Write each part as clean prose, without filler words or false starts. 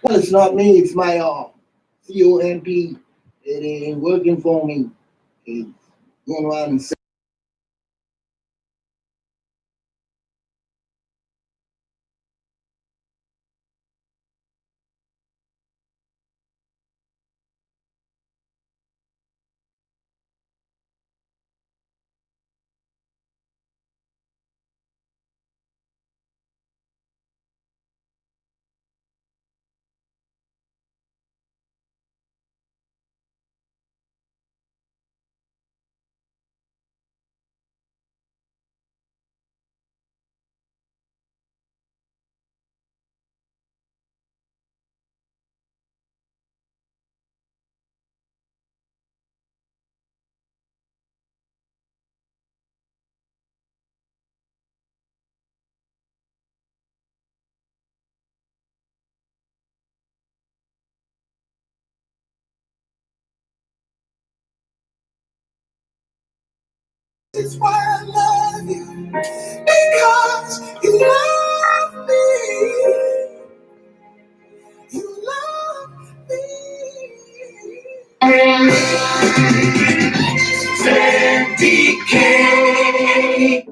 Well, it's not me. It's my comp. It ain't working for me. It's going around and saying, it's why I love you because you love me. You love me. Sandy K.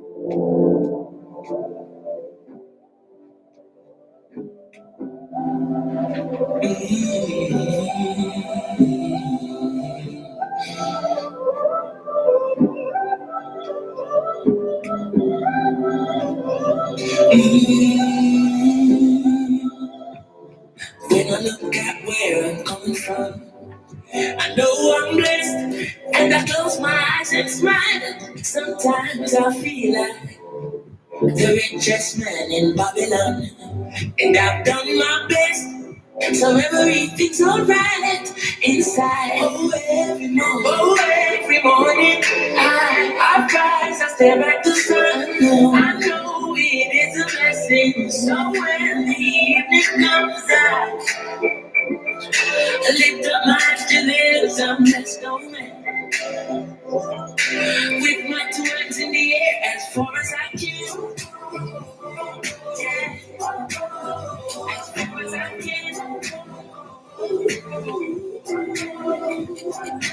When I look at where I'm coming from, I know I'm blessed, and I close my eyes and smile. Sometimes I feel like the richest man in Babylon, and I've done my best, so everything's alright inside. Oh, every morning, I rise, I stare at the sun. I know it is a blessing, so when the evening comes, I lift up my eyes to live some blessed man. With my two hands in the air as far as I can. Yeah, as far as I can.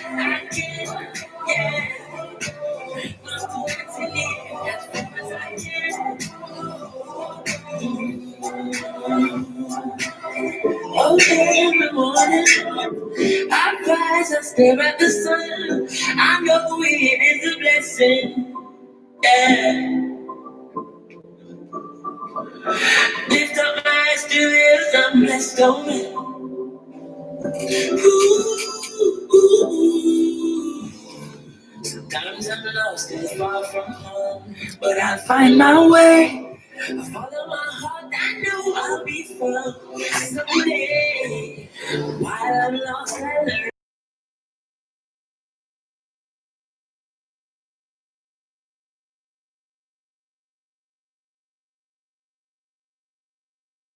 I can, yeah. My two hands in the air as far as I can. Okay, every morning I rise, I stare at the sun. I know it is a blessing. Yeah. Lift up my eyes to this, I'm blessed going. Ooh. Sometimes I'm lost and far from home, but I find my way. I follow my heart, I know I'll be found someday. While I'm lost, I learn.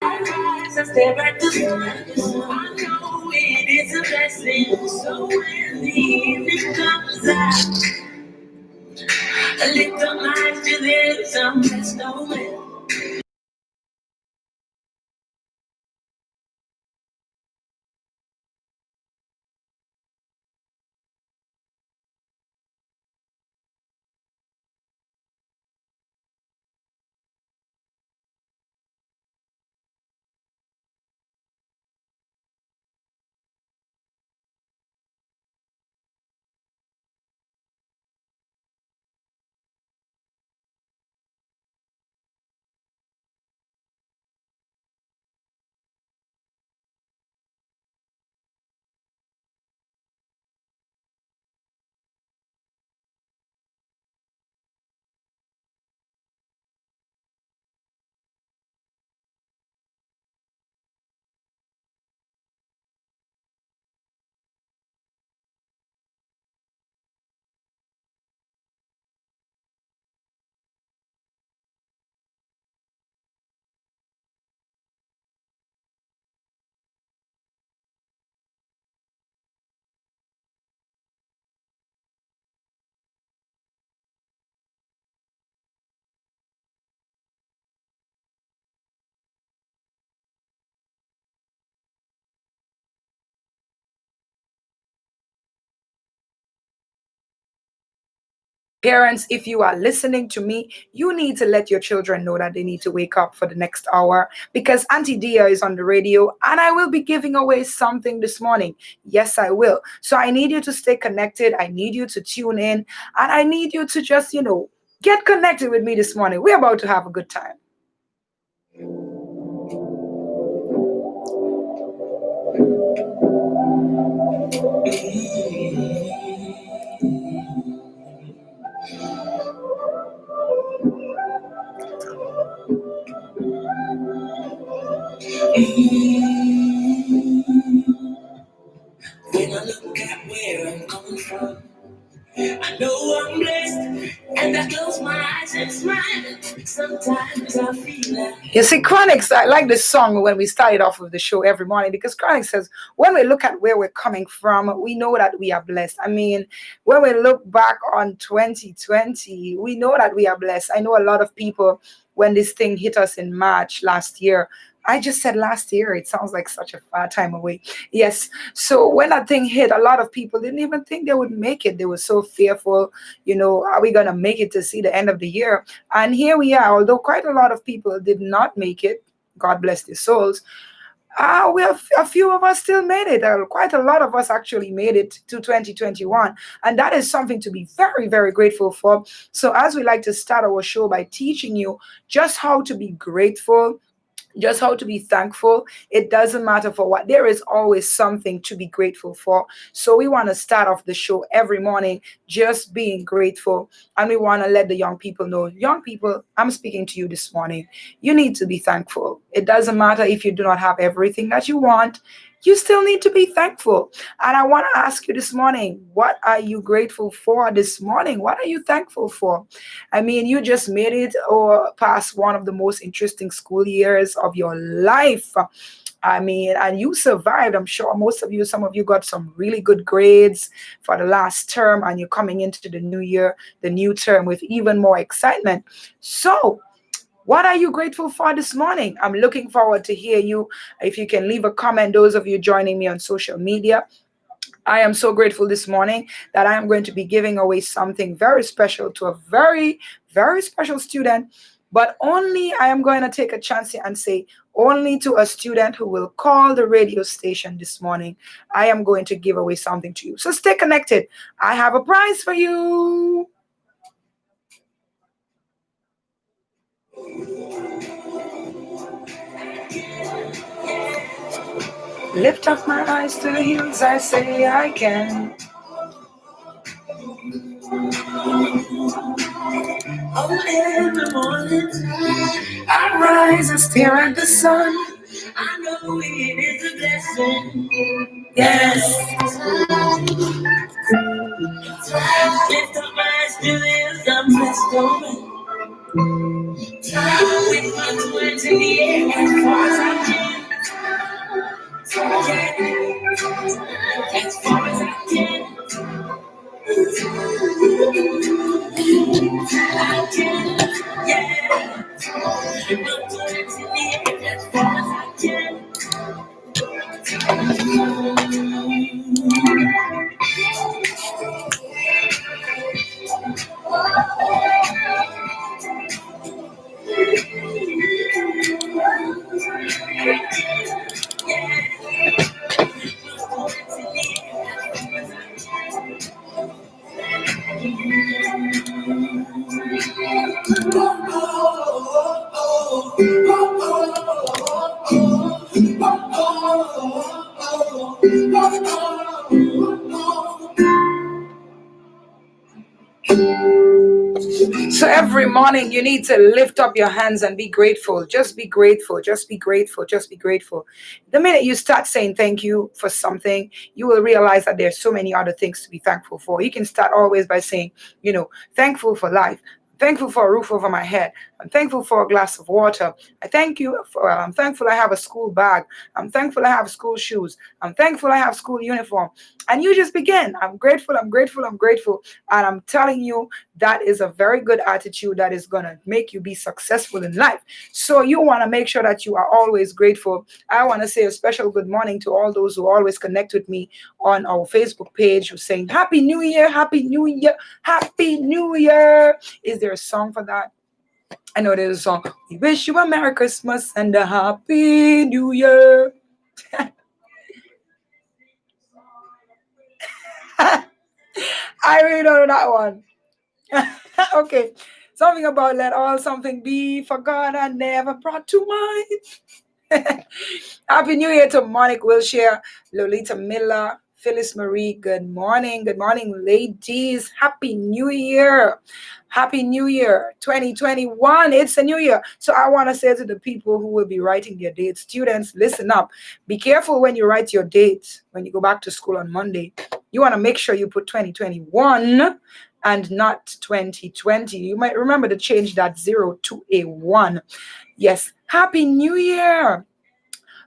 I stare at the sun. I know it is a blessing. So when the evening comes, I lift up my eyes to this, I'm blessed away. Parents, if you are listening to me, you need to let your children know that they need to wake up for the next hour, because Auntie Dia is on the radio and I will be giving away something this morning. Yes, I will. So I need you to stay connected. I need you to tune in, and I need you to just, get connected with me this morning. We're about to have a good time. When I look at where I'm coming from, I know I'm blessed, and I close my eyes and smile. Sometimes I feel like You see, Chronics, I like this song when we started off of the show every morning, because Chronics says, when we look at where we're coming from, we know that we are blessed. I mean, when we look back on 2020, we know that we are blessed. I know a lot of people, when this thing hit us in March last year, I just said last year, it sounds like such a far time away. Yes. So when that thing hit, a lot of people didn't even think they would make it. They were so fearful, are we going to make it to see the end of the year? And here we are, although quite a lot of people did not make it, God bless their souls. We have a few of us still made it. Quite a lot of us actually made it to 2021. And that is something to be very, very grateful for. So, as we like to start our show by teaching you just how to be grateful, just how to be thankful. It doesn't matter for what. There is always something to be grateful for. So we want to start off the show every morning just being grateful. And we want to let the young people know, young people, I'm speaking to you this morning. You need to be thankful. It doesn't matter if you do not have everything that you want. You still need to be thankful. And I want to ask you this morning, what are you grateful for this morning? What are you thankful for? I mean, you just made it or past one of the most interesting school years of your life. I mean, and you survived. I'm sure most of you, some of you got some really good grades for the last term, and you're coming into the new year, the new term with even more excitement. So, what are you grateful for this morning? I'm looking forward to hear you. If you can leave a comment, those of you joining me on social media, I am so grateful this morning that I am going to be giving away something very special to a very, very special student. But only I am going to take a chance here and say, only to a student who will call the radio station this morning, I am going to give away something to you. So stay connected. I have a prize for you. Lift up my eyes to the hills, I say I can. oh, every morning I rise and stare at the sun. I know it is a blessing. Yes. Lift up my eyes to the hills, I'm blessed going. With my twins in the air as far as I can. As far as I can. I can. Yeah. With my twins in the air as far as I can. So every morning you need to lift up your hands and be grateful. Just be grateful. Just be grateful. Just be grateful. The minute you start saying thank you for something, you will realize that there's so many other things to be thankful for. You can start always by saying, thankful for life. Thankful for a roof over my head. I'm thankful for a glass of water. I'm thankful I have a school bag. I'm thankful I have school shoes. I'm thankful I have school uniform. And you just begin. I'm grateful, I'm grateful, I'm grateful. And I'm telling you, that is a very good attitude that is going to make you be successful in life. So you want to make sure that you are always grateful. I want to say a special good morning to all those who always connect with me on our Facebook page who's saying, Happy New Year, Happy New Year, Happy New Year. Is there a song for that? I know there's a song. We wish you a Merry Christmas and a Happy New Year. I really don't know that one. Okay. Something about let all something be forgot and never brought to mind. Happy New Year to Monique Wilshire, Lolita Miller, Phyllis Marie. Good morning. Good morning, ladies. Happy New Year. Happy New Year 2021. It's a new year. So I want to say to the people who will be writing their dates, students, listen up. Be careful when you write your dates when you go back to school on Monday. You want to make sure you put 2021 and not 2020. You might remember to change that 0 to a 1. Yes. Happy New Year.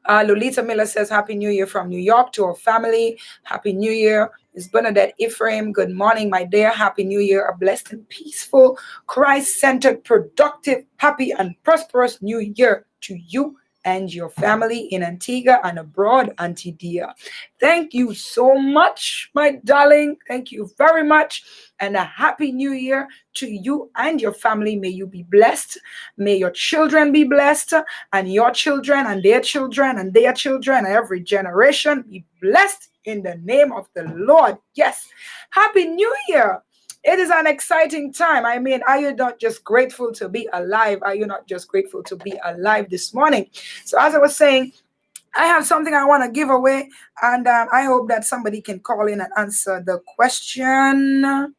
Lolita Miller says, Happy New Year from New York to our family. Happy New Year. Ms. Bernadette Ephraim, good morning, my dear. Happy New Year. A blessed and peaceful, Christ-centered, productive, happy, and prosperous New Year to you and your family in Antigua and abroad, Auntie Dia. Thank you so much, my darling. Thank you very much. And a happy new year to you and your family. May you be blessed. May your children be blessed, and your children and their children and their children, and every generation be blessed in the name of the Lord. Yes. Happy New Year. It is an exciting time. I mean, are you not just grateful to be alive? Are you not just grateful to be alive this morning? So as I was saying, I have something I want to give away, and I hope that somebody can call in and answer the question.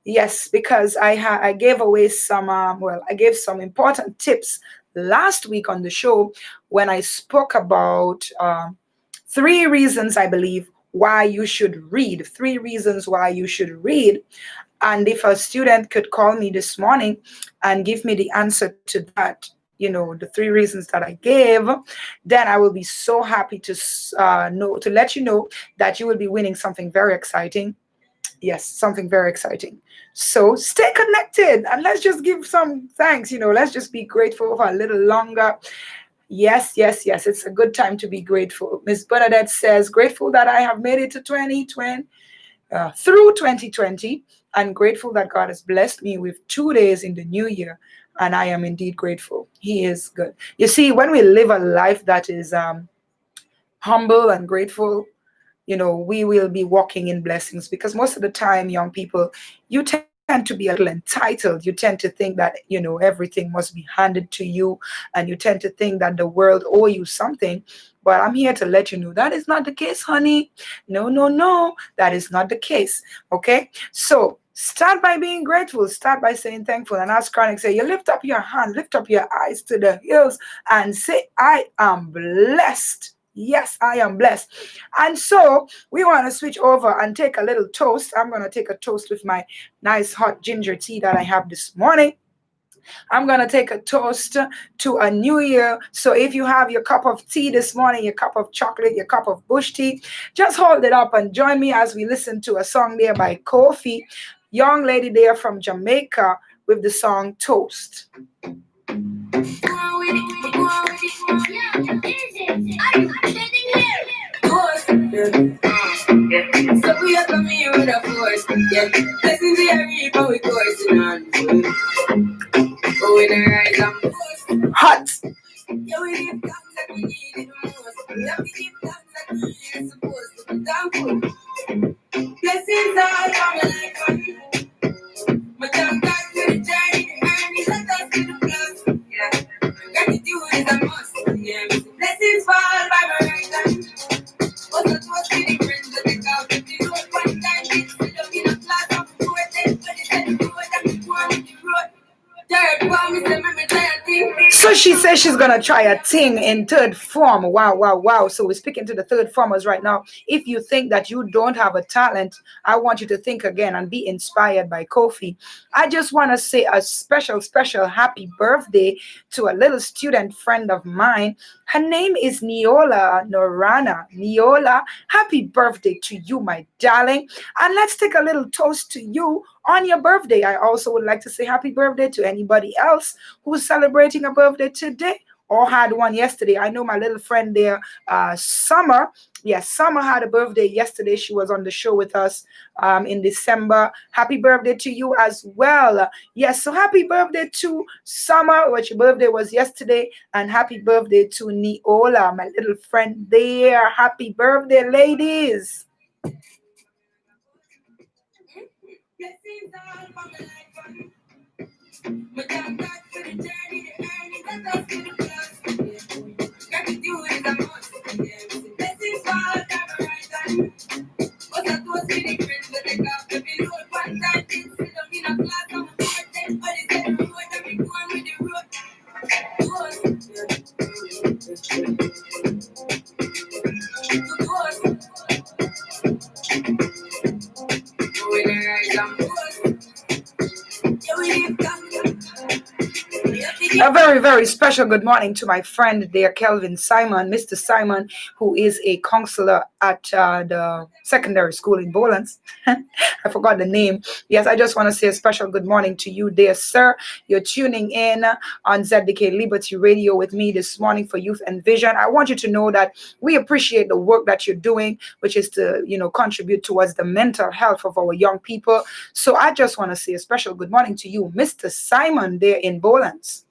Yes, because I gave away some, I gave some important tips last week on the show when I spoke about 3 reasons, I believe, why you should read. 3 reasons why you should read. And if a student could call me this morning and give me the answer to that, the 3 reasons that I gave, then I will be so happy to let you know that you will be winning something very exciting. Yes, something very exciting. So stay connected and let's just give some thanks. Let's just be grateful for a little longer. Yes. It's a good time to be grateful. Miss Bernadette says, grateful that I have made it to 2020. Through 2020, and grateful that God has blessed me with 2 days in the new year, and I am indeed grateful. He is good. You see, when we live a life that is humble and grateful, we will be walking in blessings, because most of the time, young people, you tend to be a little entitled. You tend to think that, everything must be handed to you, and you tend to think that the world owe you something. But I'm here to let you know that is not the case, honey. No, that is not the case. Okay? So start by being grateful. Start by saying thankful. And as Chronic say, you lift up your hand, lift up your eyes to the hills and say, I am blessed. Yes, I am blessed. And so we want to switch over and take a little toast. I'm going to take a toast with my nice hot ginger tea that I have this morning. I'm going to take a toast to a new year. So if you have your cup of tea this morning, your cup of chocolate, your cup of bush tea, just hold it up and join me as we listen to a song there by Kofi, young lady there from Jamaica, with the song Toast. So we have come here with a force, blessings we are reaping, we coursing on. But when I rise, I'm forced. Hot. Yeah, we give thanks that we need it most. We have to give thanks that we are supposed to be thankful. Blessings all for my life, my thank God for the journey, and it's a test to the plus. Yeah, gratitude is a must. Yeah, blessings fall by my right hand. But that was the friends that they got with the road. One time, it's still up in a class of 4 days, but it's at the road, and it's one with the road. So she says she's gonna try a thing in third form. Wow, wow, wow. So we're speaking to the third formers right now. If you think that you don't have a talent, I want you to think again and be inspired by Kofi. I just want to say a special, special happy birthday to a little student friend of mine. Her name is Neola Norana. Neola, happy birthday to you, my darling. And let's take a little toast to you on your birthday. I also would like to say happy birthday to anybody else who's celebrating a birthday today or had one yesterday. I know my little friend there, Summer. Yes, Summer had a birthday yesterday. She was on the show with us in December. Happy birthday to you as well. Yes, so happy birthday to Summer, which your birthday was yesterday, and happy birthday to Neola, my little friend there. Happy birthday, ladies. A very, very special good morning to my friend there, Kelvin Simon, Mr. Simon, who is a counselor at the secondary school in Bolans. I forgot the name. Yes, I just want to say a special good morning to you there, sir. You're tuning in on ZDK Liberty Radio with me this morning for Youth Envision. I want you to know that we appreciate the work that you're doing, which is to, contribute towards the mental health of our young people. So I just want to say a special good morning to you, Mr. Simon there in Bolans.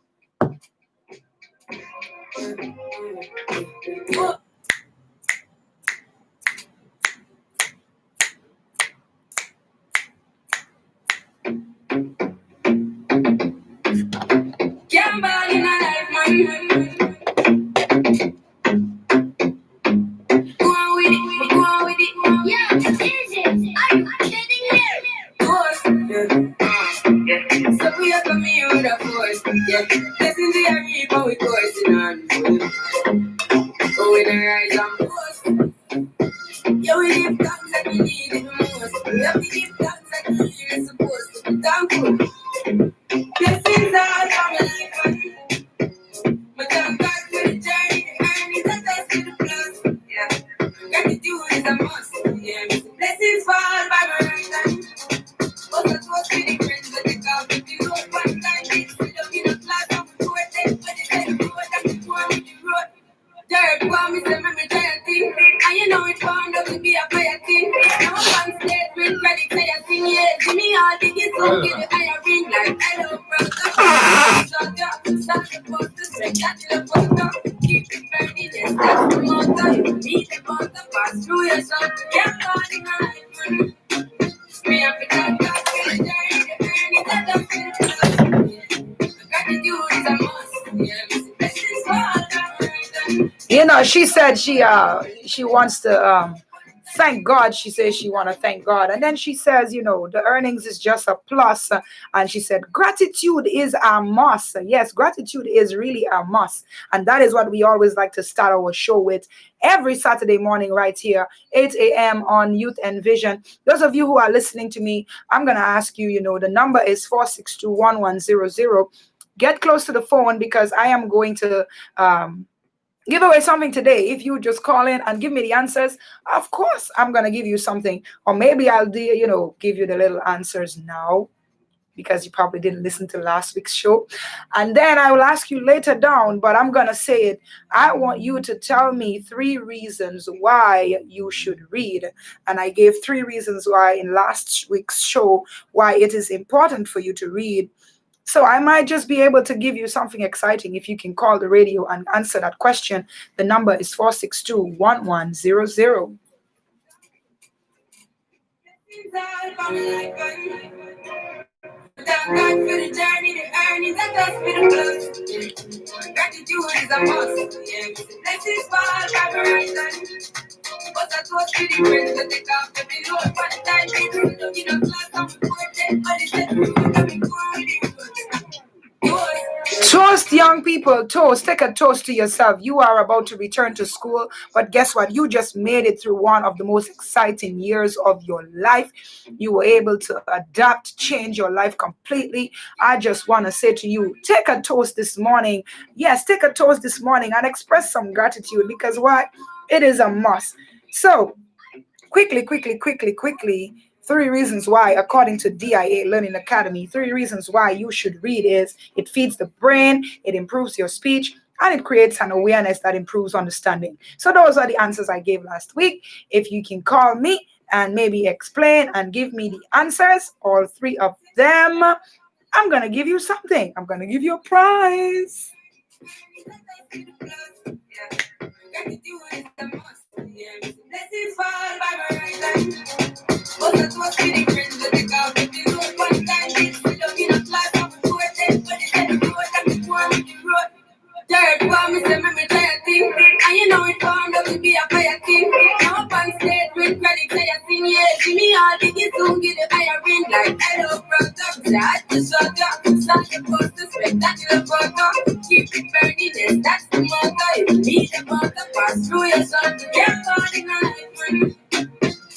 She said she wants to thank God. She says she want to thank God, and then she says, the earnings is just a plus. And she said gratitude is a must. Yes, gratitude is really a must, and that is what we always like to start our show with every Saturday morning right here, 8 a.m. on Youth Envision. Those of you who are listening to me, I'm gonna ask you. The number is 4621100. Get close to the phone because I am going to give away something today. If you just call in and give me the answers, of course I'm gonna give you something, or maybe I'll give you the little answers now because you probably didn't listen to last week's show, and then I will ask you later down, but I'm gonna say it. I want you to tell me 3 reasons why you should read, and I gave 3 reasons why in last week's show why it is important for you to read. So I might just be able to give you something exciting if you can call the radio and answer that question. The number is 4621100. Thank God for the journey, the earnings, and us for the plus. Gratitude is a must. Yeah. Blessings fall by horizon. But I toast to the friends that take off the load. But the time people don't get a class, I'm important. But it's the road that we go with it. Toast, young people, toast. Take a toast to yourself. You are about to return to school, but guess what? You just made it through one of the most exciting years of your life. You were able to adapt, change your life completely. I just want to say to you, take a toast this morning. Yes, take a toast this morning and express some gratitude because why? It is a must. So, quickly. Three reasons why, according to DIA Learning Academy, three reasons why you should read is it feeds the brain, it improves your speech, and it creates an awareness that improves understanding. So those are the answers I gave last week. If you can call me and maybe explain and give me the answers, all three of them, I'm going to give you something. I'm going to give you a prize. Blessings fall by my right hand. But that was really friends that they got with the road. One time kids sit up in a class of 4 days, but they said the road and the poor with the road. Third one, me say me try a thing. And you know it formed up to be a fire thing. Now up on stage with credit say a thing. Yeah, see me all biggie soon get the fire ring. Like hello brother, say I just shut up. Start the post to spectacular photo. Keep it burning, yes, that's the motto. You need a mother, pass through your soul. Get caught in a life, man.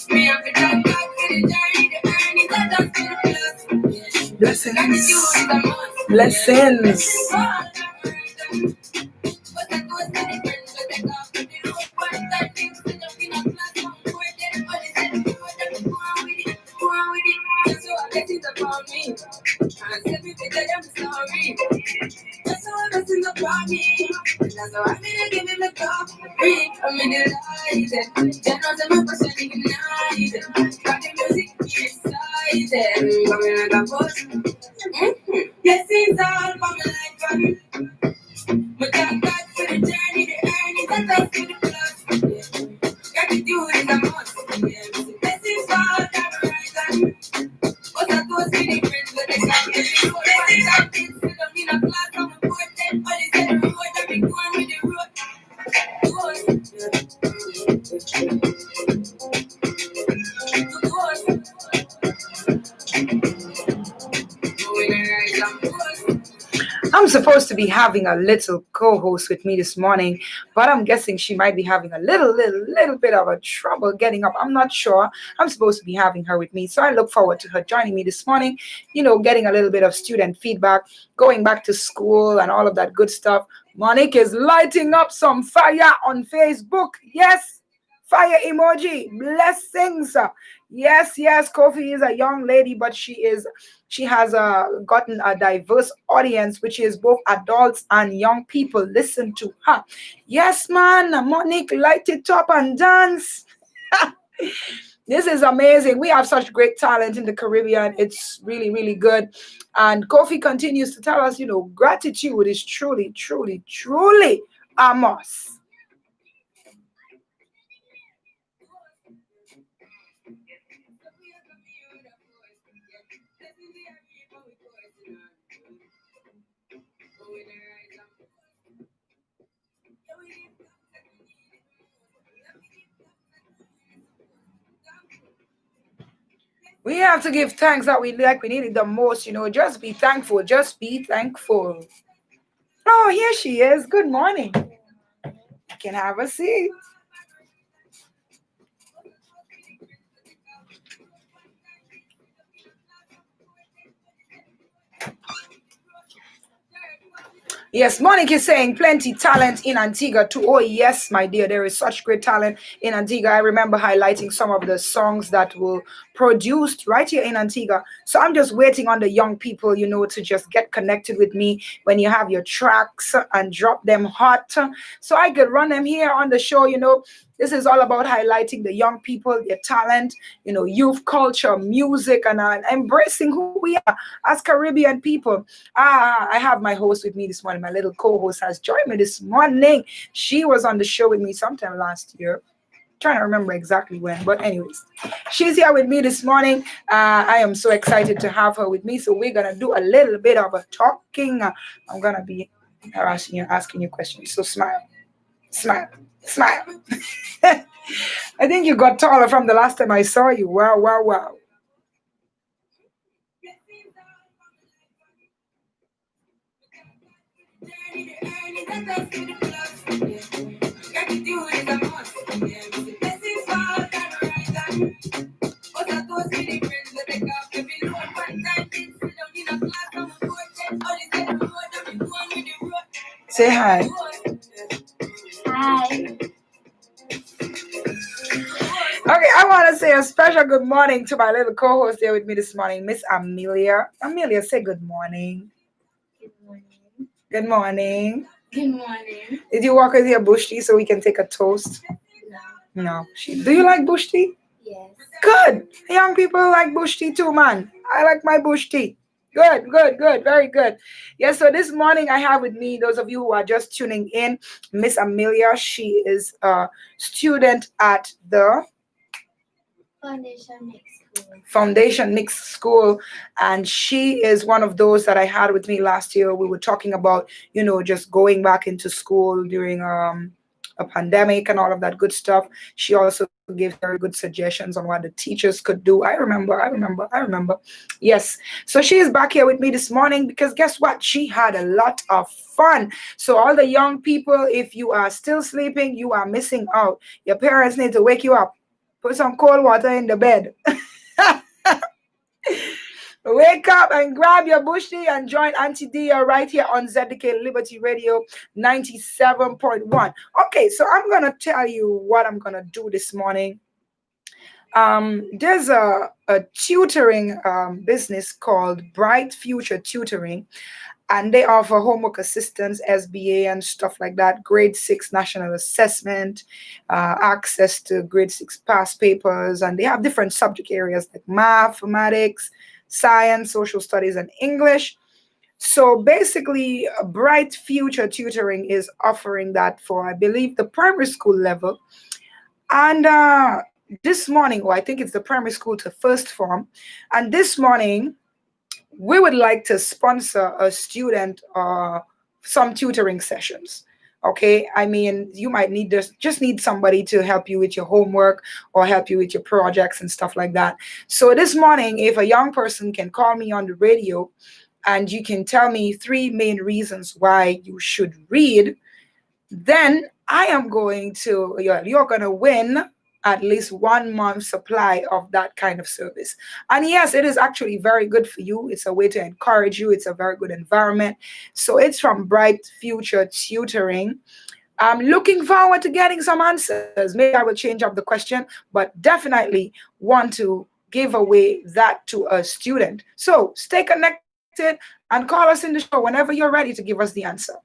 Me have to thank God for the journey, the earnings, I just feel the plus. Blessings. Blessings. But I know it's not a friend, so they got me the road. One time things sit up in a class, one more day, but they said the road, and go on with it, go on with it. Just so I get it upon me. And say me to tell them sorry. Just so I get it upon me. That's how I'm gonna give him the top. Read, I'm in the light. Generals and my person ignited. Got the music, be excited. Coming like a boss. Blessings all for my life, and but thank God for the journey, the earnings, and love for the plus. Gratitude is a must. Blessings fall down the right hand. But that was really friends, but they got me the road. One time kids sit up in a class on the board, then but they said the road, and we going with the road. I'm supposed to be having a little co-host with me this morning, but I'm guessing she might be having a little bit of a trouble getting up. I'm not sure. I'm supposed to be having her with me, so I look forward to her joining me this morning. Getting a little bit of student feedback, going back to school, and all of that good stuff. Monique is lighting up some fire on Facebook. Yes. Fire emoji, blessings. Yes. Kofi is a young lady, but she has gotten a diverse audience, which is both adults and young people. Listen to her. Yes, man, Monique, light it up and dance. This is amazing. We have such great talent in the Caribbean. It's really good. And Kofi continues to tell us, gratitude is truly a must. We have to give thanks that we need it the most, just be thankful. Just be thankful. Oh, here she is. Good morning. You can have a seat. Yes, Monique is saying plenty talent in Antigua too. Oh, yes, my dear, there is such great talent in Antigua. I remember highlighting some of the songs that were produced right here in Antigua. So I'm just waiting on the young people, to just get connected with me when you have your tracks and drop them hot. So I could run them here on the show. This is all about highlighting the young people, their talent, youth culture, music, and embracing who we are as Caribbean people. I have my host with me this morning. My little co-host has joined me this morning. She was on the show with me sometime last year. Trying to remember exactly when, but anyways, she's here with me this morning. I am so excited to have her with me. So we're gonna do a little bit of a talking. I'm gonna be asking you questions. So smile. I think you got taller from the last time I saw you. Wow. that's to the plus. Gratitude is a must. Blessings fall down the right hand. But I thought see the friends that take off every load. One time kids sit down in a class on the board. All is said the road that we going with the road. Say hi. Hi. Okay, I want to say a special good morning to my little co-host there with me this morning, Miss Amelia. Amelia, say good morning. Good morning. Good morning. Good morning. Did you walk with your bush tea so we can take a toast? No. No. Do you like bush tea? Yes. Good. Young people like bush tea too, man. I like my bush tea. Good, good, good, very good. Yes, so this morning I have with me, those of you who are just tuning in, Miss Amelia. She is a student at the Foundation Mix School. Foundation Mixed School, and she is one of those that I had with me last year. We were talking about, just going back into school during a pandemic and all of that good stuff. She also gave very good suggestions on what the teachers could do. I remember. Yes. So she is back here with me this morning because guess what? She had a lot of fun. So all the young people, if you are still sleeping, you are missing out. Your parents need to wake you up. Put some cold water in the bed. Wake up and grab your bush tea and join Auntie Dia right here on ZDK Liberty Radio 97.1. Okay, so I'm going to tell you what I'm going to do this morning. There's a tutoring business called Bright Future Tutoring, and they offer homework assistance, SBA, and stuff like that, grade 6 national assessment, access to grade 6 past papers, and they have different subject areas like mathematics, science, social studies, and English. So basically, Bright Future Tutoring is offering that for, I believe, the primary school level. And this morning, or I think it's the primary school to first form, and this morning, we would like to sponsor a student some tutoring sessions. Okay, I mean, you might need just need somebody to help you with your homework or help you with your projects and stuff like that. So this morning, if a young person can call me on the radio and you can tell me 3 main reasons why you should read, then I am going to, you're going to win at least 1 month supply of that kind of service. And yes, it is actually very good for you. It's a way to encourage you. It's a very good environment. So it's from Bright Future Tutoring. I'm looking forward to getting some answers. Maybe I will change up the question, but definitely want to give away that to a student. So stay connected and call us in the show whenever you're ready to give us the answer.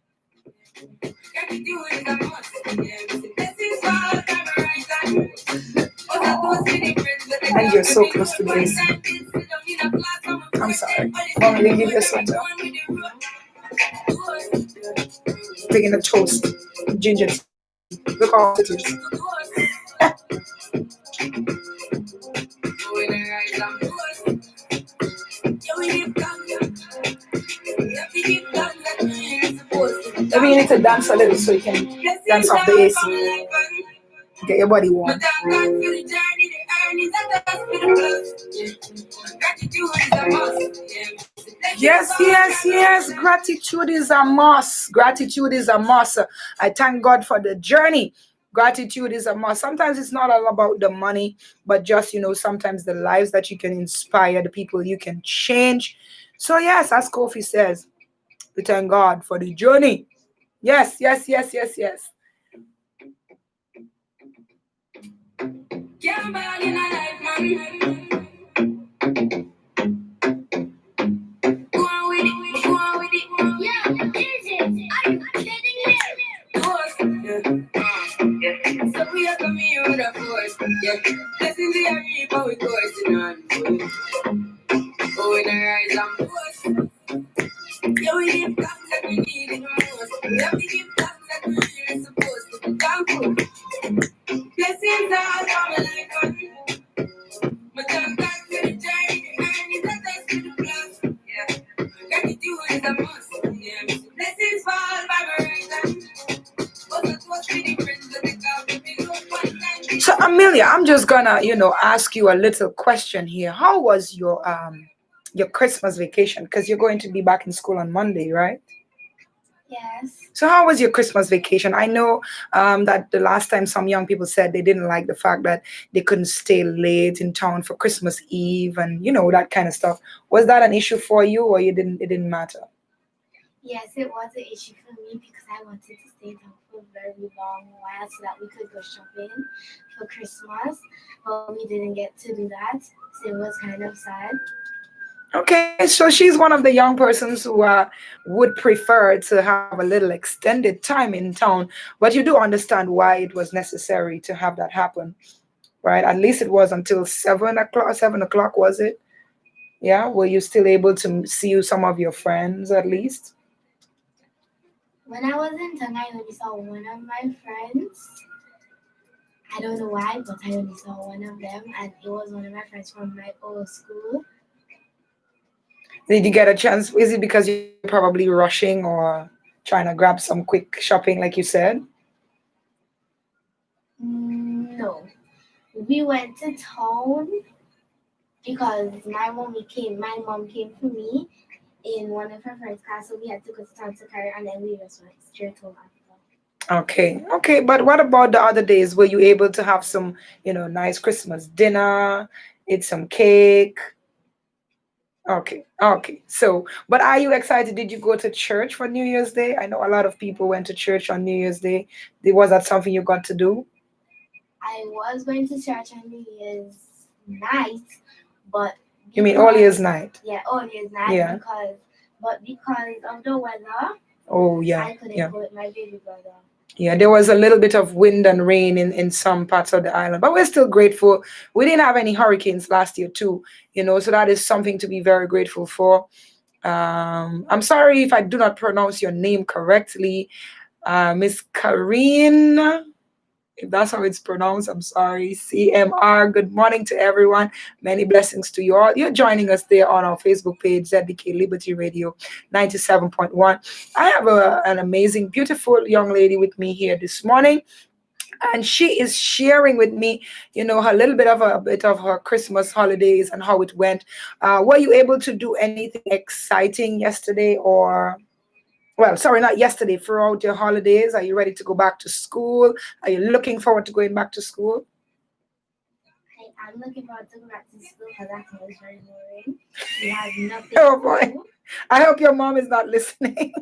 And you're so close to the AC. I'm sorry. Mom, I didn't give you a sweater. Taking a toast. Ginger tea. Look how hot it is. Maybe you need to dance a little so you can dance off the AC. Get your body warm. Yes. Gratitude is a must. Gratitude is a must. I thank God for the journey. Gratitude is a must. Sometimes it's not all about the money, but just, sometimes the lives that you can inspire, the people you can change. So yes, as Kofi says, we thank God for the journey. Yes. Yeah, man, in a life, man. Go on with it. Yeah, is it? Are you kidding me? Yeah. So we are coming here with a force. Yeah. Blessings we are reaping, we coursing on. Oh, in a rise and force. Yeah, we give thanks that we need it most. We have to give thanks that we really supposed to be thankful. Blessings all for my life, man. My thank God for the journey, and it's a test to the plus. Yeah. Gratitude is a must. Yeah. Blessings fall by my right hand. So Amelia, I'm just gonna, ask you a little question here. How was your Christmas vacation? Because you're going to be back in school on Monday, right? Yes. So how was your Christmas vacation? I know that the last time some young people said they didn't like the fact that they couldn't stay late in town for Christmas Eve and that kind of stuff. Was that an issue for you, or you didn't? It didn't matter. Yes, it was an issue for me because I wanted to stay down for a very long while so that we could go shopping for Christmas, but we didn't get to do that, so it was kind of sad. Okay, so she's one of the young persons who would prefer to have a little extended time in town, but you do understand why it was necessary to have that happen, right? At least it was until 7 o'clock. 7 o'clock, was it? Yeah. Were you still able to see some of your friends at least? When I was in Tonga, I only saw one of my friends. I don't know why, but I only saw one of them, and it was one of my friends from my old school. Did you get a chance? Is it because you're probably rushing or trying to grab some quick shopping, like you said? No, we went to town because my mom came for me in one of her friend's class, so we had to go to town to carry, and then we just went straight home after. Okay, okay. But what about the other days? Were you able to have some, nice Christmas dinner, eat some cake? Okay, okay. So, but are you excited? Did you go to church for New Year's Day? I know a lot of people went to church on New Year's Day. Was that something you got to do? I was going to church on New Year's night, but You mean all because year's night? yeah, all year's night Yeah. because of the weather, Oh, yeah, I couldn't yeah. go with my baby brother. Yeah, there was a little bit of wind and rain in some parts of the island, but we're still grateful. We didn't have any hurricanes last year, too, so that is something to be very grateful for. I'm sorry if I do not pronounce your name correctly, Miss Karine. If that's how it's pronounced, I'm sorry. CMR. Good morning to everyone. Many blessings to you all. You're joining us there on our Facebook page, ZBK Liberty Radio 97.1. I have an amazing, beautiful young lady with me here this morning, and she is sharing with me, her little bit of her Christmas holidays and how it went. Were you able to do anything exciting yesterday, or well, sorry, not yesterday, throughout your holidays? Are you ready to go back to school? Are you looking forward to going back to school? I'm looking forward to go back to school because that was very boring. We had nothing Oh to boy. do. I hope your mom is not listening.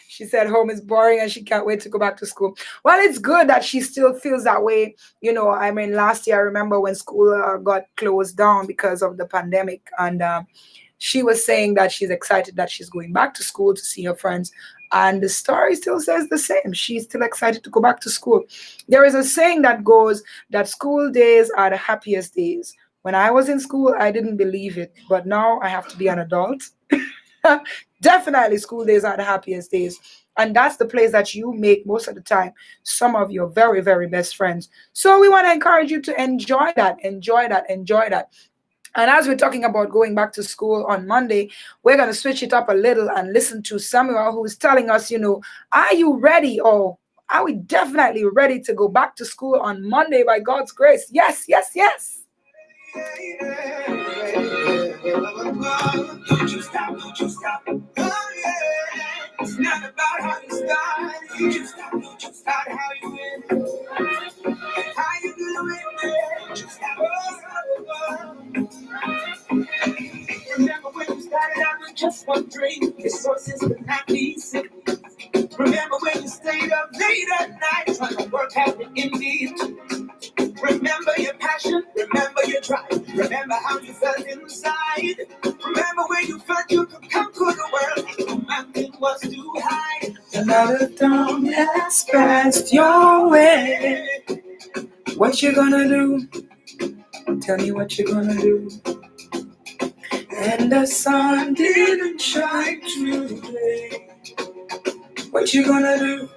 She said home is boring and she can't wait to go back to school. Well, it's good that she still feels that way. I mean, last year, I remember when school got closed down because of the pandemic. And she was saying that she's excited that she's going back to school to see her friends. And the story still says the same. She's still excited to go back to school. There is a saying that goes that school days are the happiest days. When I was in school, I didn't believe it. But now I have to be an adult. Definitely, school days are the happiest days. And that's the place that you make most of the time some of your very, very best friends. So we want to encourage you to enjoy that, enjoy that, enjoy that. And as we're talking about going back to school on Monday, we're going to switch it up a little and listen to Samuel, who is telling us, are you ready? Or are we definitely ready to go back to school on Monday by God's grace? Yes, yes, yes. Don't you stop, don't you stop. Oh, yeah. It's not about how you start. Don't you start how you end. How you do it, don't you stop. Remember when you started out with just one dream, your sources could not be seen. Remember when you stayed up late at night trying to work out the Indeed. Remember your passion, remember your drive, remember how you felt inside. Remember when you felt you could conquer the world, the mountain was too high. Another dawn has passed your way. What you gonna do? Tell me what you gonna do. And the sun didn't shine today. What you gonna do?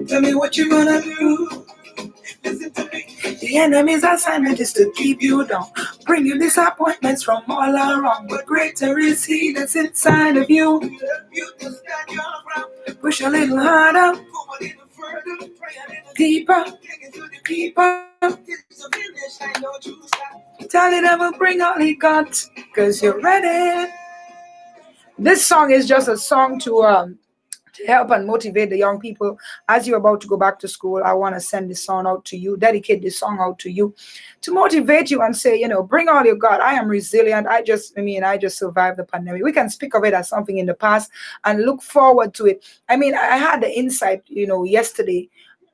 Tell me what you gonna do. Listen to me. The enemy's assignment is to keep you down, bring you disappointments from all around. But greater is He that's inside of you. You to stand your ground. Push a little harder, go a little further, pray a little deeper, dig into the deeper. It's a finish, I know you stop. Tell the devil bring all he got, cause you're ready. This song is just a song to help and motivate the young people as you're about to go back to school. I want to send this song out to you, dedicate this song out to you, to motivate you and say, bring all you got. I am resilient. I just survived the pandemic. We can speak of it as something in the past and look forward to it. I had the insight, yesterday.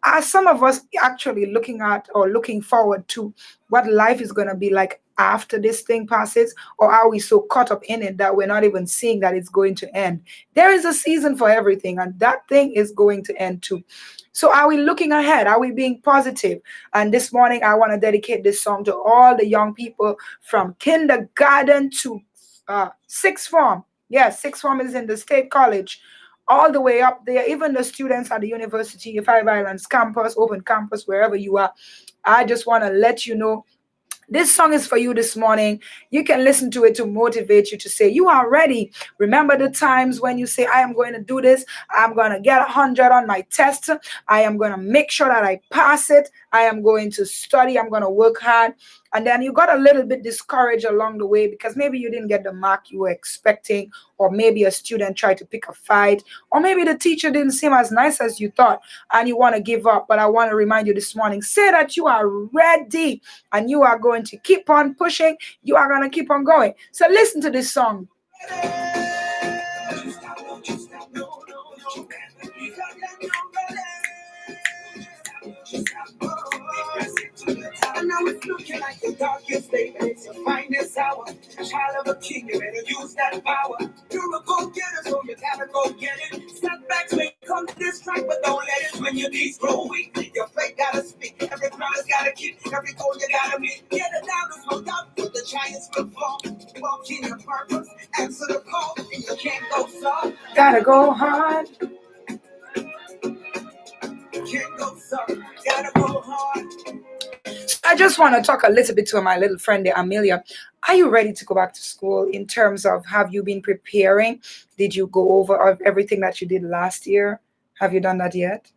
Are some of us actually looking at or looking forward to what life is going to be like after this thing passes? Or are we so caught up in it that we're not even seeing that it's going to end? There is a season for everything, and that thing is going to end too. So, are we looking ahead? Are we being positive? And this morning, I want to dedicate this song to all the young people from kindergarten to sixth form. Yes, sixth form is in the state college, all the way up there, even the students at the university, Five Islands campus, open campus, wherever you are. I just want to let you know this song is for you this morning. You can listen to it to motivate you to say, you are ready. Remember the times when you say, I am going to do this. I'm going to get 100 on my test. I am going to make sure that I pass it. I am going to study. I'm going to work hard. And then you got a little bit discouraged along the way because maybe you didn't get the mark you were expecting, or maybe a student tried to pick a fight, or maybe the teacher didn't seem as nice as you thought and you want to give up. But I want to remind you this morning, say that you are ready and you are going to keep on pushing. You are going to keep on going. So listen to this song. And now it's looking like the darkest day, but it's your finest hour. Child of a king, you better use that power. You're a go-getter, so you gotta go get it. Setbacks may come to this track, but don't let it when your knees grow weak. Your faith gotta speak, every promise gotta keep, every goal you gotta meet. Get it down, there's no doubt, but the giants will fall. Walk in your purpose, answer the call, and you can't go soft. Gotta go hard. Can't go soft, gotta go hard. I just want to talk a little bit to my little friend there, Amelia. Are you ready to go back to school in terms of have you been preparing? Did you go over everything that you did last year? Have you done that yet?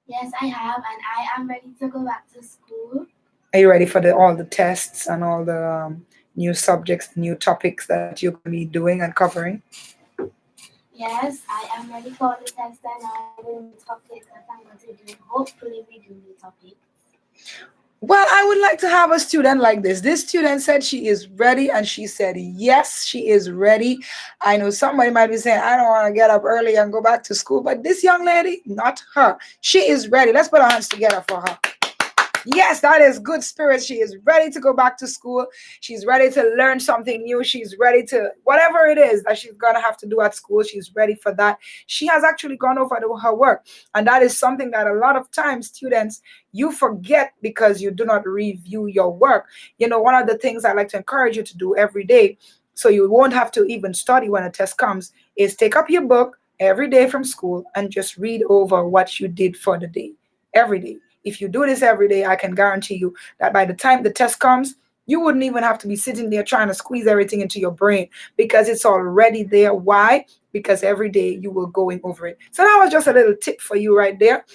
Yes, I have, and I am ready to go back to school. Are you ready for all the tests and all the new subjects, new topics that you're going to be doing and covering? Yes, I am ready for the test and all the new topics that I'm going to do. Hopefully, we do the topic. Well, I would like to have a student like this. This student said she is ready, and she said, yes, she is ready. I know somebody might be saying, I don't want to get up early and go back to school, but this young lady, not her. She is ready. Let's put our hands together for her. Yes, that is good spirit. She is ready to go back to school. She's ready to learn something new. She's ready to, whatever it is that she's going to have to do at school, she's ready for that. She has actually gone over to her work. And that is something that a lot of times students, you forget because you do not review your work. One of the things I like to encourage you to do every day, so you won't have to even study when a test comes, is take up your book every day from school and just read over what you did for the day, every day. If you do this every day, I can guarantee you that by the time the test comes, you wouldn't even have to be sitting there trying to squeeze everything into your brain because it's already there. Why? Because every day you were going over it. So that was just a little tip for you right there.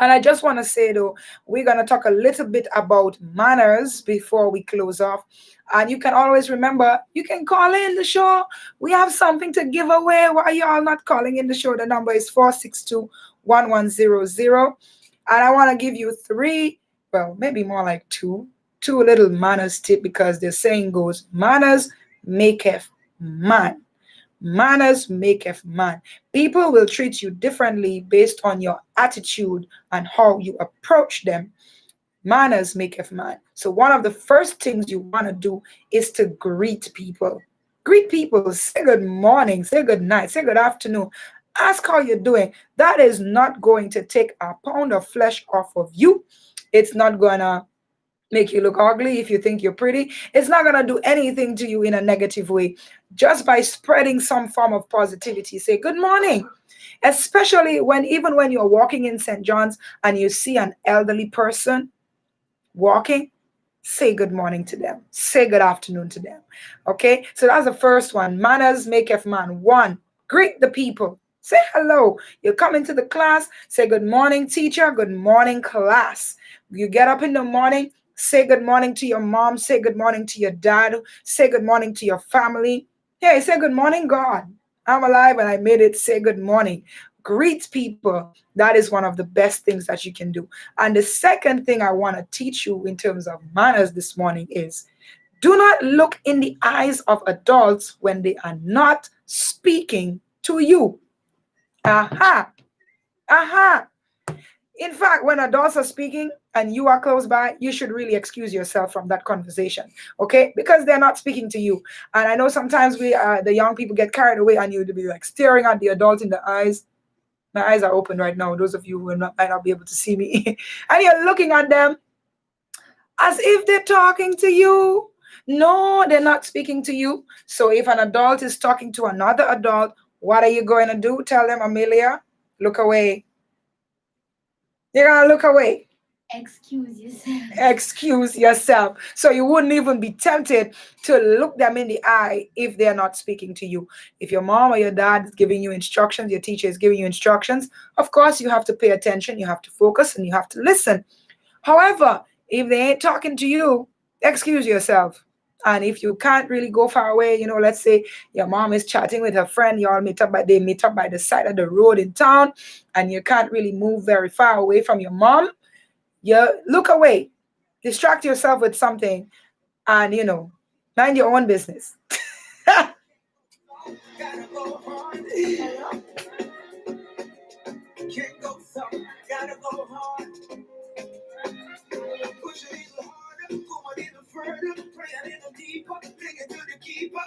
And I just want to say, though, we're going to talk a little bit about manners before we close off. And you can always remember, you can call in the show. We have something to give away. Why are you all not calling in the show? The number is 462-1100. And I want to give you three, well, maybe more like two little manners tip, because the saying goes, manners maketh man. Manners maketh man. People will treat you differently based on your attitude and how you approach them. Manners maketh man. So one of the first things you want to do is to greet people. Greet people. Say good morning. Say good night. Say good afternoon. Ask how you're doing. That is not going to take a pound of flesh off of you. It's not going to make you look ugly if you think you're pretty. It's not going to do anything to you in a negative way. Just by spreading some form of positivity, say good morning. Especially even when you're walking in St. John's and you see an elderly person walking, say good morning to them. Say good afternoon to them. Okay? So that's the first one. Manners maketh man. One, greet the people. Say hello. You come into the class, say good morning, teacher, good morning, class. You get up in the morning, say good morning to your mom, say good morning to your dad, say good morning to your family. Hey, say good morning, God. I'm alive and I made it. Say good morning. Greet people. That is one of the best things that you can do. And the second thing I want to teach you in terms of manners this morning is do not look in the eyes of adults when they are not speaking to you. Aha. Aha. In fact, when adults are speaking and you are close by, you should really excuse yourself from that conversation, okay? Because they're not speaking to you. And I know sometimes the young people, get carried away and you to be like staring at the adult in the eyes. My eyes are open right now. Those of you who might not be able to see me, and you're looking at them as if they're talking to you. No, they're not speaking to you. So if an adult is talking to another adult, what are you going to do? Tell them, Amelia, look away. You're going to look away. Excuse yourself. Excuse yourself. So you wouldn't even be tempted to look them in the eye if they're not speaking to you. If your mom or your dad is giving you instructions, your teacher is giving you instructions, of course you have to pay attention, you have to focus, and you have to listen. However, if they ain't talking to you, excuse yourself. And if you can't really go far away, let's say your mom is chatting with her friend, they meet up by the side of the road in town, and you can't really move very far away from your mom, you look away, distract yourself with something, and mind your own business. Hello? Can't go soft, gotta go hard. Push a little harder, go a little further, pray a little deeper, bring it to the keeper.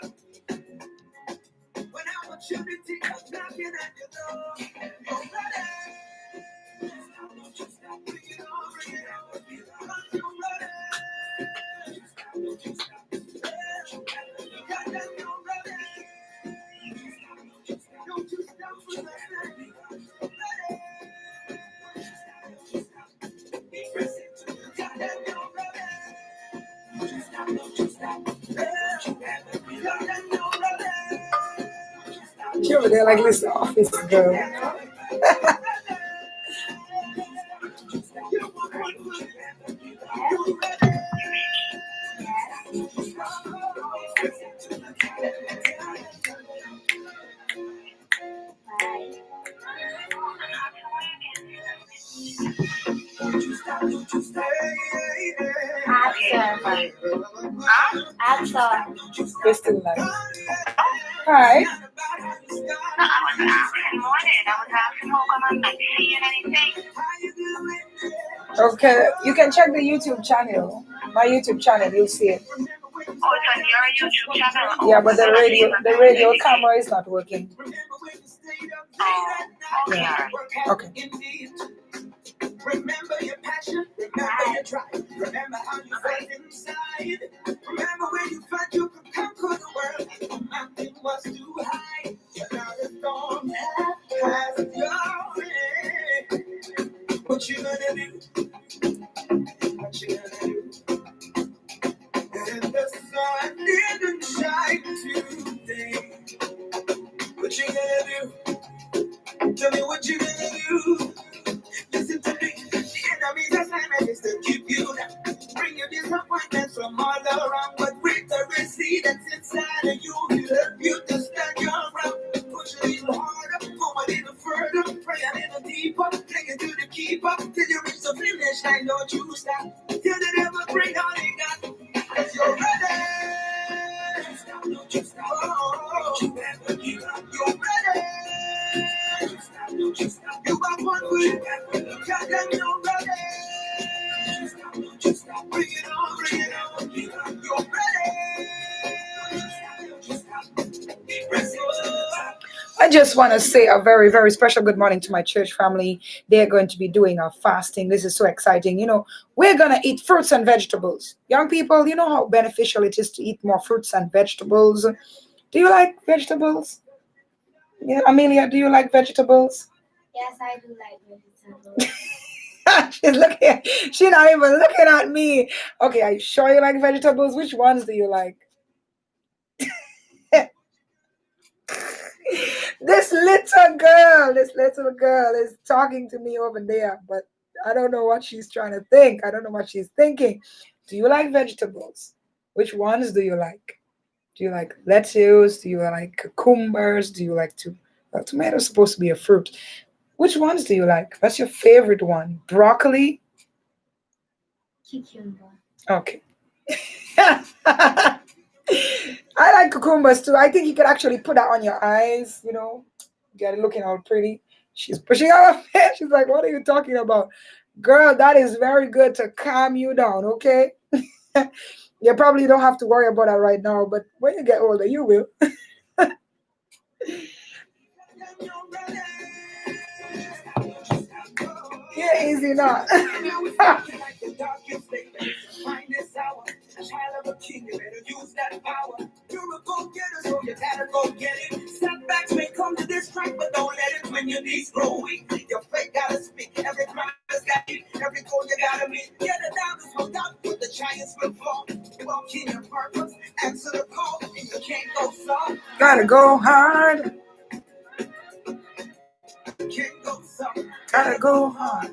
When opportunity comes knocking at your door, you're ready. Just stop, bring it on, bring it on, bring it on. You're ready. Just stop, got that, you're ready. Don't you stop for nothing. Sure, they're like, listen, office girl. Bye. Answer. Answer. They're still like, hi. No, I was asking morning. I was asking how come I'm not seeing anything. Okay, you can check the YouTube channel. My YouTube channel, you'll see it. Oh, it's on your YouTube channel. Yeah, but the radio camera is not working. Oh, okay. Yeah. Okay. Remember your passion, remember your drive, remember how you felt inside. Remember when you thought you could conquer the world and the mountain was too high. But now the storm has passed your way. What you gonna do? What you gonna do? And the sun didn't shine today. What you gonna do? Tell me what you gonna do. Listen to me. The enemy's assignment is to keep you down. Bring you disappointments from all around. But victory seed that's inside of you will help you to stand your ground. Push a little harder, go a little further, pray a little deeper, take it to the keeper till you reach the finish line. Don't you stop till the devil bring all he got. Cause you're ready. Don't stop, don't you stop. Oh, don't you ever give up. You're ready. Don't stop, don't you stop. You got one foot. God damn, you're ready. Don't stop, don't you stop. Bring it on, bring it on. You're ready. Don't stop, don't you stop. Press it. I just want to say a very, very special good morning to my church family. They're going to be doing a fasting. This is so exciting. We're going to eat fruits and vegetables. Young people, you know how beneficial it is to eat more fruits and vegetables. Do you like vegetables? Yeah, Amelia, do you like vegetables? Yes, I do like vegetables. She's looking. She's not even looking at me. Okay, are you sure you like vegetables? Which ones do you like? This little girl is talking to me over there, but I don't know what she's trying to think. I don't know what she's thinking. Do you like vegetables? Which ones do you like? Do you like lettuce? Do you like cucumbers? Do you like to? Well, tomato's supposed to be a fruit. Which ones do you like? What's your favorite one? Broccoli? Cucumber. Okay. I like cucumbers too. I think you could actually put that on your eyes, get it looking all pretty. She's pushing out her face. She's like, what are you talking about? Girl, that is very good to calm you down, okay? You probably don't have to worry about that right now, but when you get older, you will. Yeah, easy not. Child of a king, you better use that power. You're a go-getter, so you gotta go get it. Setbacks may come to distract, but don't let it when your knees grow weak. Your faith gotta speak. Every promise got it. Every goal you gotta meet. Get it down, this will down, but the giants will fall. Walk in your purpose, answer the call, and you can't go soft. Gotta go hard. Can't go soft. Gotta go hard.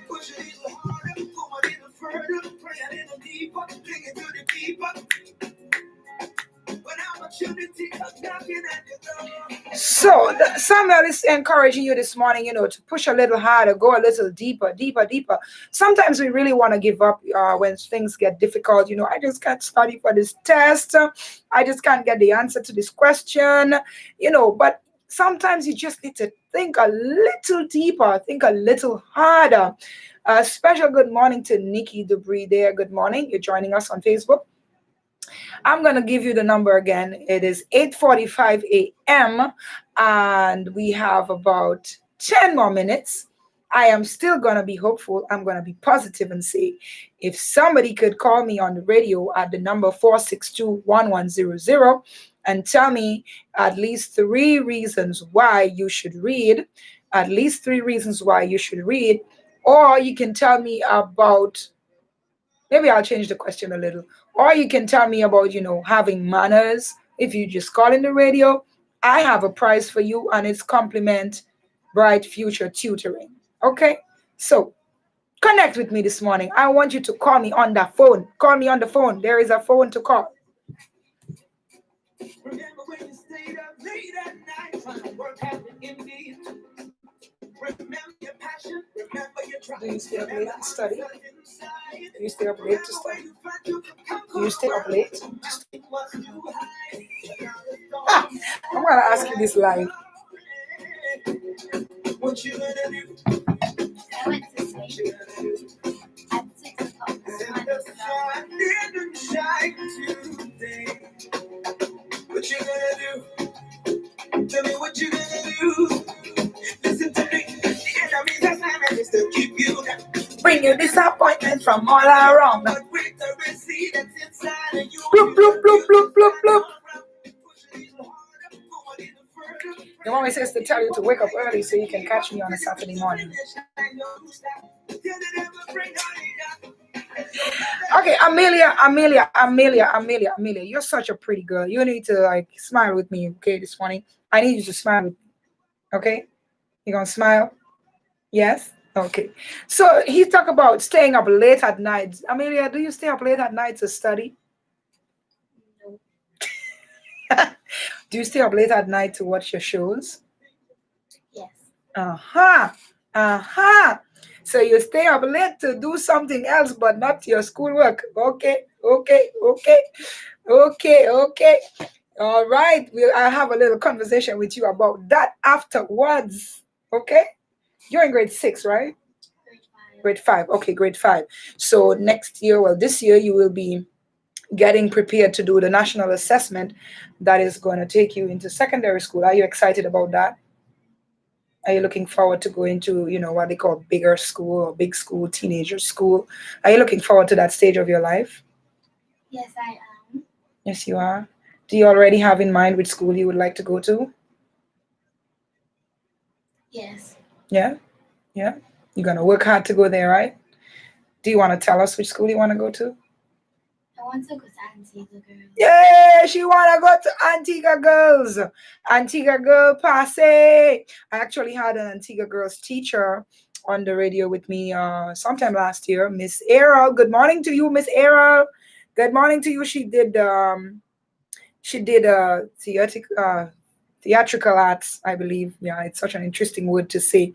Push it a little harder, go a little further, pray a little deeper, dig into the deeper. When opportunity comes knocking at your door. So, Samuel is encouraging you this morning, to push a little harder, go a little deeper, deeper, deeper. Sometimes we really want to give up when things get difficult. I just can't study for this test. I just can't get the answer to this question, but sometimes you just need to think a little deeper, think a little harder. Special good morning to Nikki Debris there. Good morning. You're joining us on Facebook. I'm going to give you the number again. It is 8:45 a.m. and we have about 10 more minutes. I am still going to be hopeful. I'm going to be positive and say, if somebody could call me on the radio at the number 462-1100 and tell me at least 3 reasons why you should read, at least 3 reasons why you should read, or you can tell me about, maybe I'll change the question a little. Or you can tell me about, having manners. If you just call in the radio, I have a prize for you and it's compliment Bright Future Tutoring. Okay? So connect with me this morning. I want you to call me on the phone. Call me on the phone. There is a phone to call. Remember when you stayed up late at night trying to work out the Indeed? Remember your passion, remember your drive. Do you stay up late to study? Do you stay up late to study? Do you stay up late? I'm going to ask you this live. What you gonna do? I went to sleep at 6 o'clock this morning. Didn't shine today. What you gonna do? Tell me what you gonna do. Listen to me. The enemy's assignment is to keep you down. Bring you disappointment from all around. But with the receipt that's inside of you, Bloop, bloop, bloop, bloop, bloop, bloop. Your mommy says to tell you to wake up early so you can catch me on a Saturday morning. Okay, Amelia, you're such a pretty girl. You need to smile with me, okay, this morning. I need you to smile with me, okay? You gonna smile? Yes? Okay. So he talked about staying up late at night. Amelia, do you stay up late at night to study? No. Do you stay up late at night to watch your shows? Yes. So you stay up late to do something else, but not your schoolwork. Okay. All right. I'll have a little conversation with you about that afterwards. Okay. You're in grade 6, right? Grade 5. Grade 5. Okay, grade 5. So this year, you will be getting prepared to do the national assessment that is going to take you into secondary school. Are you excited about that? Are you looking forward to going to, what they call bigger school or big school, teenager school? Are you looking forward to that stage of your life? Yes, I am. Yes, you are. Do you already have in mind which school you would like to go to? Yes. Yeah? You're going to work hard to go there, right? Do you want to tell us which school you want to go to? I want to go to Antigua Girls. Yeah, she want to go to Antigua Girls. Antigua Girl Passe. I actually had an Antigua Girls teacher on the radio with me sometime last year, Miss Errol. Good morning to you, Miss Errol. Good morning to you. She did theatrical arts, I believe. Yeah, it's such an interesting word to say.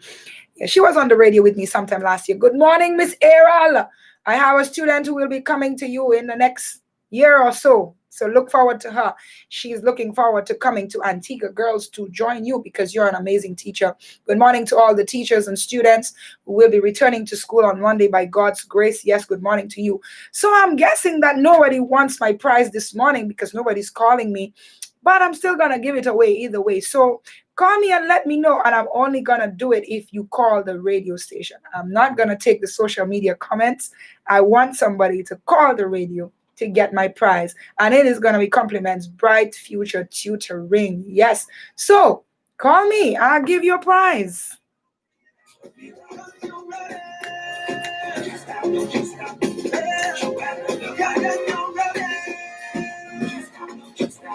Yeah, she was on the radio with me sometime last year. Good morning, Miss Aral. I have a student who will be coming to you in the next year or so. So look forward to her. She's looking forward to coming to Antigua Girls to join you because you're an amazing teacher. Good morning to all the teachers and students who will be returning to school on Monday by God's grace. Yes, good morning to you. So I'm guessing that nobody wants my prize this morning because nobody's calling me, but I'm still going to give it away either way. So call me and let me know, and I'm only going to do it if you call the radio station. I'm not going to take the social media comments. I want somebody to call the radio to get my prize, and it is going to be compliments Bright Future Tutoring. Yes. So call me. I'll give you a prize.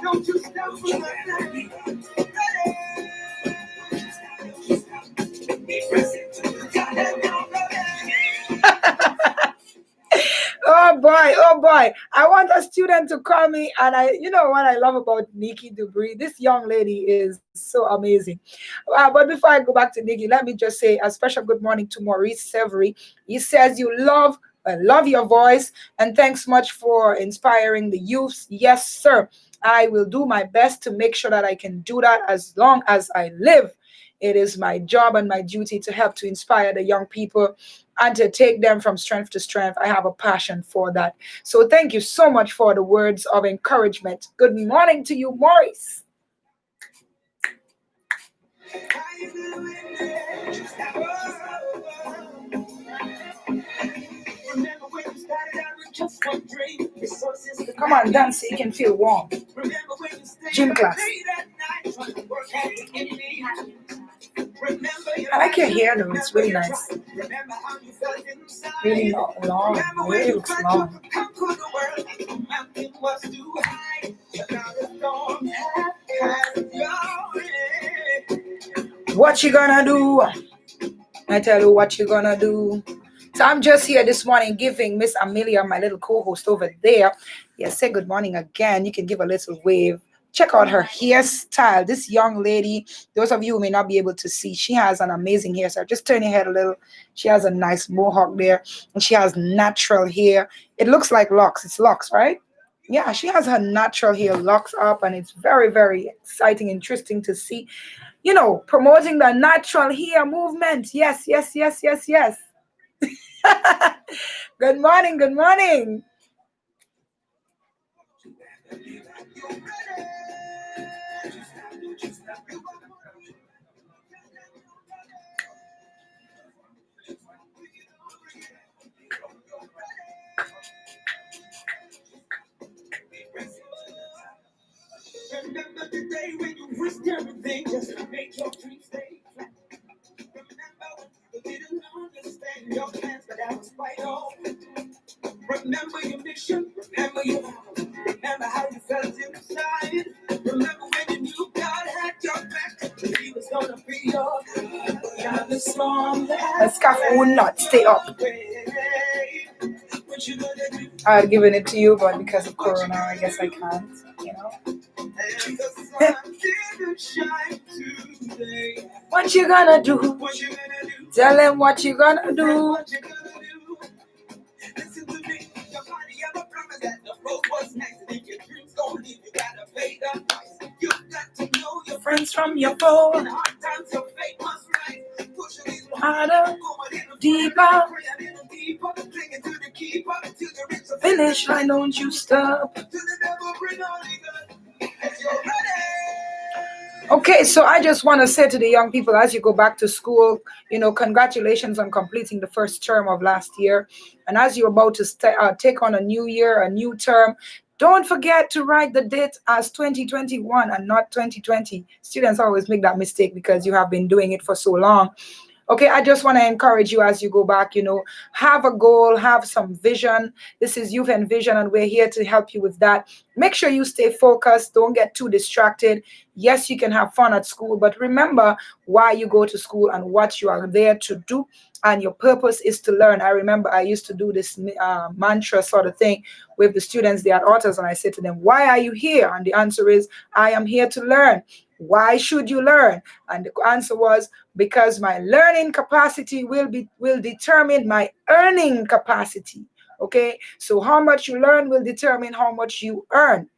Don't you stop for oh boy. I want a student to call me, and you know what I love about Nikki Dubry? This young lady is so amazing. But before I go back to Nikki, let me just say a special good morning to Maurice Severy. He says you love your voice, and thanks much for inspiring the youth. Yes, sir. I will do my best to make sure that I can do that as long as I live. It is my job and my duty to help to inspire the young people and to take them from strength to strength. I have a passion for that. So thank you so much for the words of encouragement. Good morning to you, Maurice. Come on, dance so you can feel warm. Gym class. I like your hair though, it's really nice. Really long. Really looks long. What you gonna do? I tell you what you gonna do. So I'm just here this morning giving Miss Amelia, my little co-host over there. Yes, say good morning again. You can give a little wave. Check out her hairstyle. This young lady, those of you who may not be able to see, she has an amazing hairstyle. Just turn your head a little. She has a nice mohawk there, and she has natural hair. It looks like locks. It's locks, right? Yeah, she has her natural hair locks up, and it's very, very exciting, interesting to see. You know, promoting the natural hair movement. Yes, yes, yes, yes, yes. Good morning, good morning. Remember the day when you risked everything just to make your dreams stay flat. Remember when you didn't understand your plans, but that was quite all. Remember your mission, remember your vow. Remember how you felt inside. Remember when you knew God had your back, He was gonna be your God. The storm that scarf will not stay up. I'd given it to you, but because of Corona, I guess I can't. You know. What you gonna do? Tell them what you gonna do. Listen to me, your body ever promised that the road was nice, and if your dreams gon' leave, you gotta pay the price. You got to know your friends from your foe. In hard times, your faith must rise. Push a little harder, deeper, clinging to the keeper till you reach the finish line. Don't you stop. To the devil, bring all the good as you're ready. Okay, so I just want to say to the young people as you go back to school, you know, congratulations on completing the first term of last year. And as you're about to take on a new year, a new term, don't forget to write the date as 2021 and not 2020. Students always make that mistake because you have been doing it for so long. Okay, I just want to encourage you as you go back, have a goal, have some vision. This is Youth and Vision, and we're here to help you with that. Make sure you stay focused, don't get too distracted. Yes, you can have fun at school, but remember why you go to school and what you are there to do. And your purpose is to learn. I remember I used to do this mantra sort of thing with the students. They had authors, and I said to them, "Why are you here?" And the answer is, "I am here to learn." Why should you learn? And the answer was, because my learning capacity will determine my earning capacity. Okay, so how much you learn will determine how much you earn.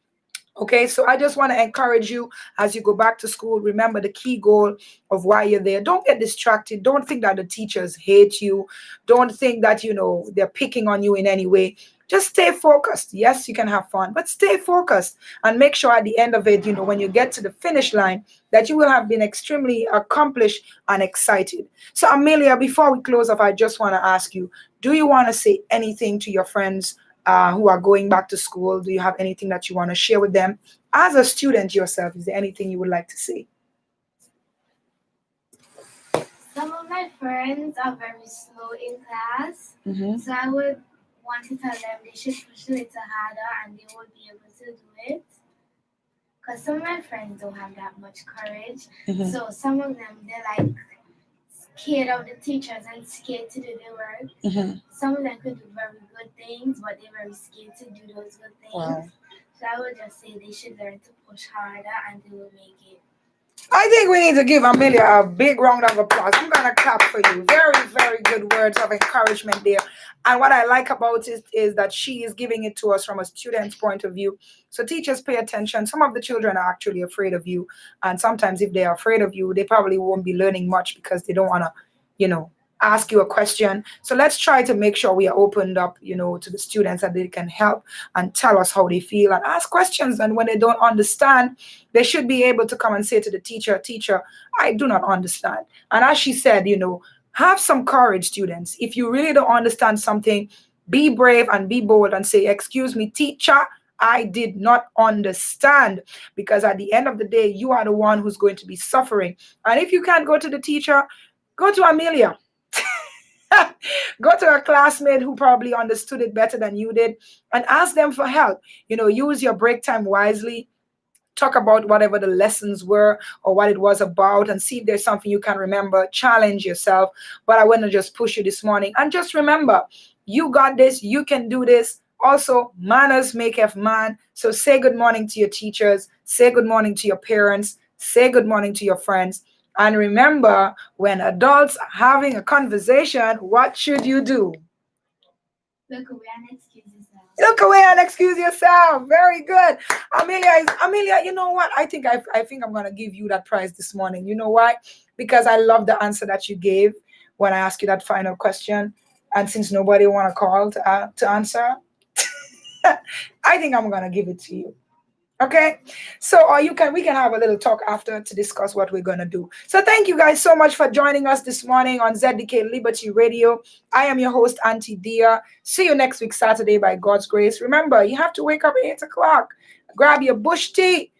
Okay, so I just want to encourage you as you go back to school. Remember the key goal of why you're there. Don't get distracted. Don't think that the teachers hate you. Don't think that, they're picking on you in any way. Just stay focused. Yes, you can have fun, but stay focused and make sure at the end of it, when you get to the finish line, that you will have been extremely accomplished and excited. So, Amelia, before we close off, I just want to ask you, do you want to say anything to your friends who are going back to school? Do you have anything that you want to share with them? As a student yourself, is there anything you would like to say? Some of my friends are very slow in class, Mm-hmm. so I would want to tell them they should push a little harder and they will be able to do it. Because some of my friends don't have that much courage. Mm-hmm. So some of them, they're like scared of the teachers and scared to do their work. Mm-hmm. Some of them could do very good things, but they're very scared to do those good things. Wow. So I would just say they should learn to push harder and they will make it. I think we need to give Amelia a big round of applause. I'm going to clap for you. Very, very good words of encouragement there. And what I like about it is that she is giving it to us from a student's point of view. So teachers, pay attention. Some of the children are actually afraid of you. And sometimes if they are afraid of you, they probably won't be learning much because they don't want to, ask you a question. So let's try to make sure we are opened up, to the students, that they can help and tell us how they feel and ask questions. And when they don't understand, they should be able to come and say to the teacher, "Teacher, I do not understand." And as she said, have some courage, students. If you really don't understand something, be brave and be bold and say, "Excuse me, teacher, I did not understand." Because at the end of the day, you are the one who's going to be suffering. And if you can't go to the teacher, go to Amelia. Go to a classmate who probably understood it better than you did and ask them for help. Use your break time wisely. Talk about whatever the lessons were or what it was about and see if there's something you can remember. Challenge yourself. But I want to just push you this morning. And just remember, you got this. You can do this. Also, manners maketh man. So say good morning to your teachers. Say good morning to your parents. Say good morning to your friends. And remember, when adults are having a conversation, what should you do? Look away and excuse yourself. Look away and excuse yourself. Very good. Amelia, you know what? I think I'm gonna give you that prize this morning. You know why? Because I love the answer that you gave when I asked you that final question. And since nobody wanna call to answer, I think I'm gonna give it to you. Okay, so we can have a little talk after to discuss what we're gonna do. So thank you guys so much for joining us this morning on ZDK Liberty Radio. I am your host, Auntie Dia. See you next week Saturday by God's grace. Remember, you have to wake up at 8 o'clock, grab your bush tea,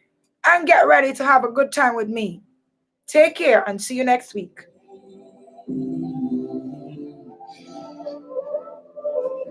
and get ready to have a good time with me. Take care and see you next week.